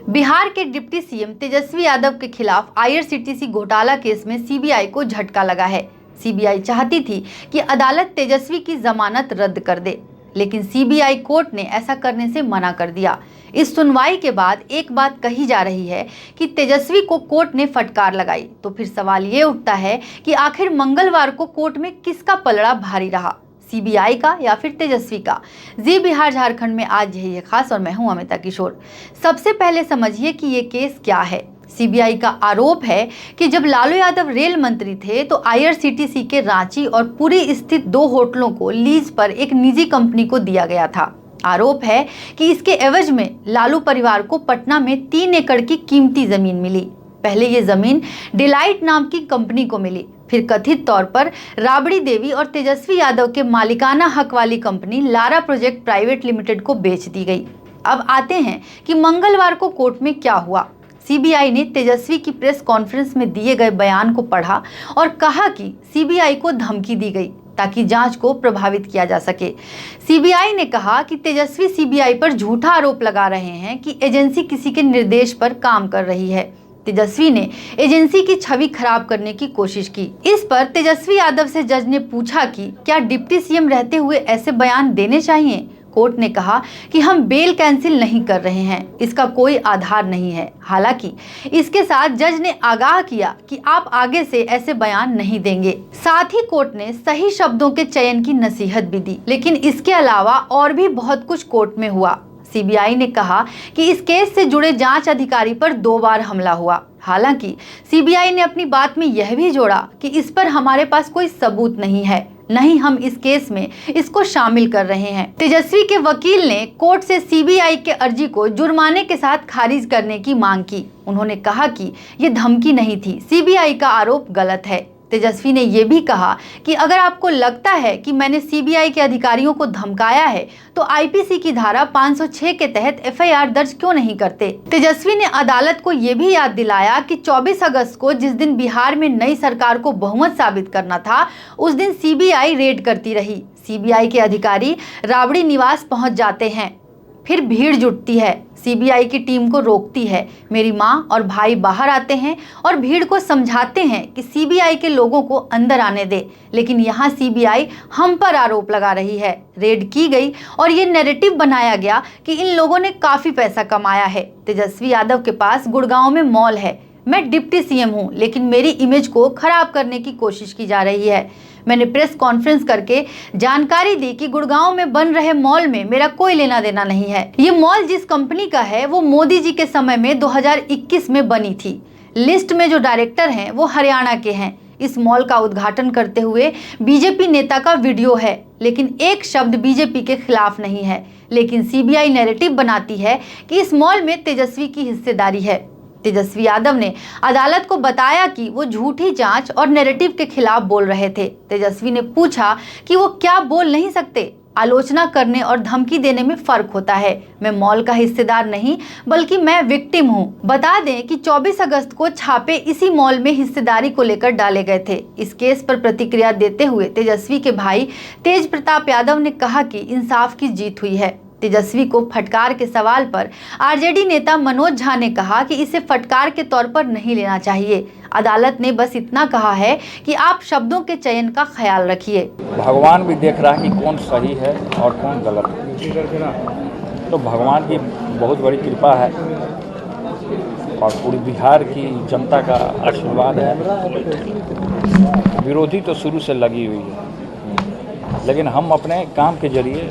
बिहार के deputy CM Tejashwi Yadav के खिलाफ आईआरसीटीसी घोटाला केस में सीबीआई को झटका लगा है। सीबीआई चाहती थी कि अदालत तेजस्वी की जमानत रद्द कर दे, लेकिन सीबीआई कोर्ट ने ऐसा करने से मना कर दिया। इस सुनवाई के बाद एक बात कही जा रही है कि तेजस्वी को कोर्ट ने फटकार लगाई, तो फिर सवाल ये उठता है कि आखिर मंगलवार को कोर्ट में किसका पलड़ा भारी रहा, सीबीआई का या फिर तेजस्वी का। जी बिहार झारखंड में आज यही है खास और मैं हूं अमिता किशोर। सबसे पहले समझिए कि ये केस क्या है। सीबीआई का आरोप है कि जब लालू यादव रेल मंत्री थे तो आईआरसीटीसी के रांची और पुरी स्थित 2 होटलों को लीज पर एक निजी कंपनी को दिया गया था। आरोप है कि इसके एवज में लालू परिवार को पटना में 3 एकड़ की कीमती जमीन मिली। पहले ये जमीन डिलाइट नाम की कंपनी को मिली, फिर कथित तौर पर राबड़ी देवी और तेजस्वी यादव के मालिकाना हक वाली company Lara project private limited को बेच दी गई। अब आते हैं कि मंगलवार को कोर्ट में क्या हुआ। सीबीआई ने तेजस्वी की प्रेस कॉन्फ्रेंस में दिए गए बयान को पढ़ा और कहा कि सीबीआई को धमकी दी गई ताकि जांच को प्रभावित किया जा सके। सीबीआई ने कहा कि तेजस्वी सीबीआई पर झूठा आरोप लगा रहे हैं कि एजेंसी किसी के निर्देश पर काम कर रही है। तेजस्वी ने एजेंसी की छवि खराब करने की कोशिश की। इस पर तेजस्वी यादव से जज ने पूछा कि क्या डिप्टी सीएम रहते हुए ऐसे बयान देने चाहिए। कोर्ट ने कहा कि हम बेल कैंसिल नहीं कर रहे हैं, इसका कोई आधार नहीं है। हालांकि इसके साथ जज ने आगाह किया कि आप आगे से ऐसे बयान नहीं देंगे। साथ ही कोर्ट ने सही शब्दों के चयन की नसीहत भी दी। लेकिन इसके अलावा और भी बहुत कुछ कोर्ट में हुआ। सीबीआई ने कहा कि इस केस से जुड़े जांच अधिकारी पर 2 बार हमला हुआ। हालांकि सीबीआई ने अपनी बात में यह भी जोड़ा कि इस पर हमारे पास कोई सबूत नहीं है, नहीं हम इस केस में इसको शामिल कर रहे हैं। तेजस्वी के वकील ने कोर्ट से सीबीआई के अर्जी को जुर्माने के साथ खारिज करने की मांग की। उन्होंने कहा कि ये धमकी नहीं थी, सीबीआई का आरोप गलत है। तेजस्वी ने यह भी कहा कि अगर आपको लगता है कि मैंने सीबीआई के अधिकारियों को धमकाया है तो आईपीसी की धारा 506 के तहत एफआईआर दर्ज क्यों नहीं करते। तेजस्वी ने अदालत को यह भी याद दिलाया कि 24 अगस्त को जिस दिन बिहार में नई सरकार को बहुमत साबित करना था, उस दिन सीबीआई रेड करती रही। सीबीआई के अधिकारी राबड़ी निवास पहुंच जाते हैं, फिर भीड़ जुटती है, सीबीआई की टीम को रोकती है। मेरी मां और भाई बाहर आते हैं और भीड़ को समझाते हैं कि सीबीआई के लोगों को अंदर आने दे, लेकिन यहाँ सीबीआई हम पर आरोप लगा रही है। रेड की गई और ये नैरेटिव बनाया गया कि इन लोगों ने काफी पैसा कमाया है। तेजस्वी यादव के पास गुड़गांव में मॉल है, मैं डिप्टी सीएम हूं, लेकिन मेरी इमेज को खराब करने की कोशिश की जा रही है। मैंने प्रेस कॉन्फ्रेंस करके जानकारी दी कि गुड़गांव में बन रहे मॉल में मेरा कोई लेना देना नहीं है। ये मॉल जिस कंपनी का है वो मोदी जी के समय में 2021 में बनी थी। लिस्ट में जो डायरेक्टर हैं वो हरियाणा के हैं। इस मॉल का उद्घाटन करते हुए बीजेपी नेता का वीडियो है, लेकिन एक शब्द बीजेपी के खिलाफ नहीं है। लेकिन सीबीआई नैरेटिव बनाती है कि इस मॉल में तेजस्वी की हिस्सेदारी है। तेजस्वी यादव ने अदालत को बताया कि वो झूठी जांच और नैरेटिव के खिलाफ बोल रहे थे। तेजस्वी ने पूछा कि वो क्या बोल नहीं सकते। आलोचना करने और धमकी देने में फर्क होता है। मैं मॉल का हिस्सेदार नहीं बल्कि मैं विक्टिम हूं। बता दें कि 24 अगस्त को छापे इसी मॉल में हिस्सेदारी को लेकर डाले गए थे। इस केस पर प्रतिक्रिया देते हुए तेजस्वी के भाई तेज प्रताप यादव ने कहा कि इंसाफ की जीत हुई है। तेजस्वी को फटकार के सवाल पर आरजेडी नेता मनोज झा ने कहा कि इसे फटकार के तौर पर नहीं लेना चाहिए। अदालत ने बस इतना कहा है कि आप शब्दों के चयन का ख्याल रखिए। भगवान भी देख रहा है कि कौन सही है और कौन गलत है। तो भगवान की बहुत बड़ी कृपा है और पूरी बिहार की जनता का आशीर्वाद है। विरोधी तो शुरू से लगी हुई है, लेकिन हम अपने काम के जरिए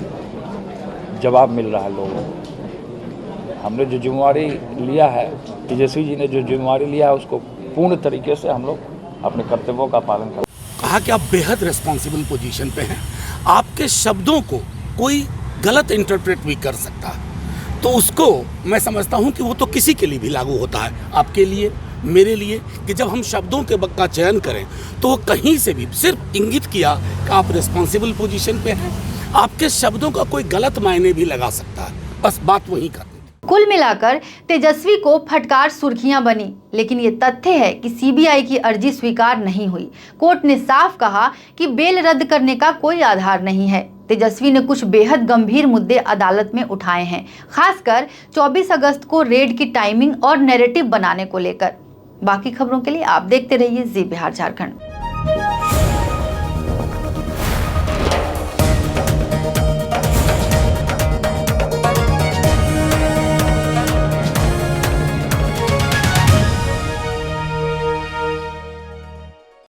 जवाब मिल रहा है लोगों को। हमने जो जिम्मेवारी लिया है, तेजस्वी जी ने जो जिम्मेवारी लिया है, उसको पूर्ण तरीके से हम लोग अपने कर्तव्यों का पालन कर। कहा कि आप बेहद रिस्पॉन्सिबल पोजीशन पे हैं, आपके शब्दों को कोई गलत इंटरप्रेट भी कर सकता है, तो उसको मैं समझता हूं कि वो तो किसी के लिए भी लागू होता है, आपके लिए, मेरे लिए, कि जब हम शब्दों के का चयन करें तो वो कहीं से भी सिर्फ इंगित किया कि आप रिस्पॉन्सिबल पोजीशन पे हैं। आपके शब्दों का कोई गलत मायने भी लगा सकता है, बस बात वही करते। कुल मिलाकर तेजस्वी को फटकार सुर्खियां बनी, लेकिन ये तथ्य है कि सीबीआई की अर्जी स्वीकार नहीं हुई। कोर्ट ने साफ कहा कि बेल रद्द करने का कोई आधार नहीं है। तेजस्वी ने कुछ बेहद गंभीर मुद्दे अदालत में उठाए हैं, खासकर 24 अगस्त को रेड की टाइमिंग और नैरेटिव बनाने को लेकर। बाकी खबरों के लिए आप देखते रहिए जी बिहार झारखंड।